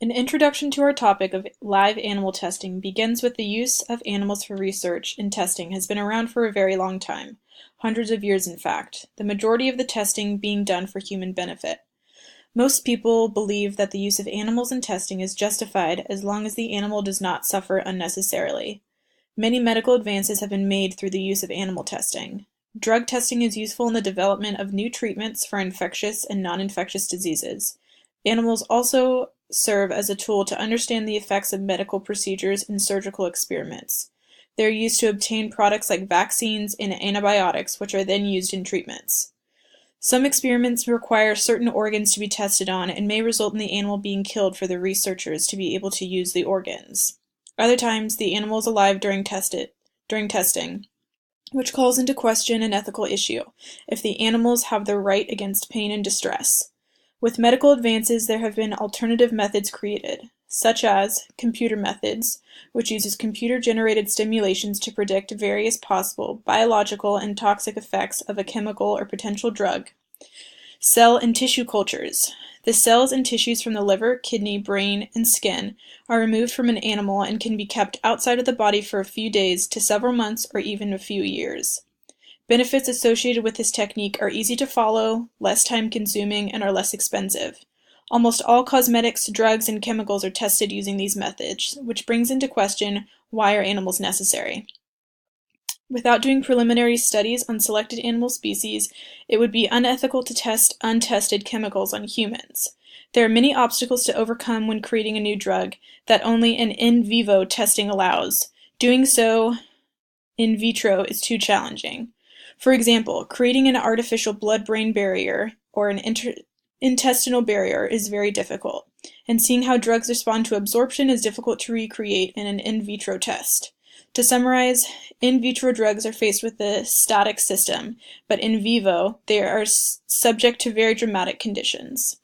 An introduction to our topic of live animal testing begins with the use of animals for research and testing has been around for a very long time, hundreds of years in fact, the majority of the testing being done for human benefit. Most people believe that the use of animals in testing is justified as long as the animal does not suffer unnecessarily. Many medical advances have been made through the use of animal testing. Drug testing is useful in the development of new treatments for infectious and non-infectious diseases. Animals also serve as a tool to understand the effects of medical procedures and surgical experiments. They are used to obtain products like vaccines and antibiotics, which are then used in treatments. Some experiments require certain organs to be tested on and may result in the animal being killed for the researchers to be able to use the organs. Other times, the animal is alive during testing, which calls into question an ethical issue, if the animals have the right against pain and distress. With medical advances, there have been alternative methods created, such as computer methods, which uses computer-generated simulations to predict various possible biological and toxic effects of a chemical or potential drug. Cell and tissue cultures. The cells and tissues from the liver, kidney, brain, and skin are removed from an animal and can be kept outside of the body for a few days to several months or even a few years. Benefits associated with this technique are easy to follow, less time-consuming, and are less expensive. Almost all cosmetics, drugs, and chemicals are tested using these methods, which brings into question, why are animals necessary? Without doing preliminary studies on selected animal species, it would be unethical to test untested chemicals on humans. There are many obstacles to overcome when creating a new drug that only an in vivo testing allows. Doing so in vitro is too challenging. For example, creating an artificial blood-brain barrier or an intestinal barrier is very difficult, and seeing how drugs respond to absorption is difficult to recreate in an in vitro test. To summarize, in vitro drugs are faced with a static system, but in vivo, they are subject to very dramatic conditions.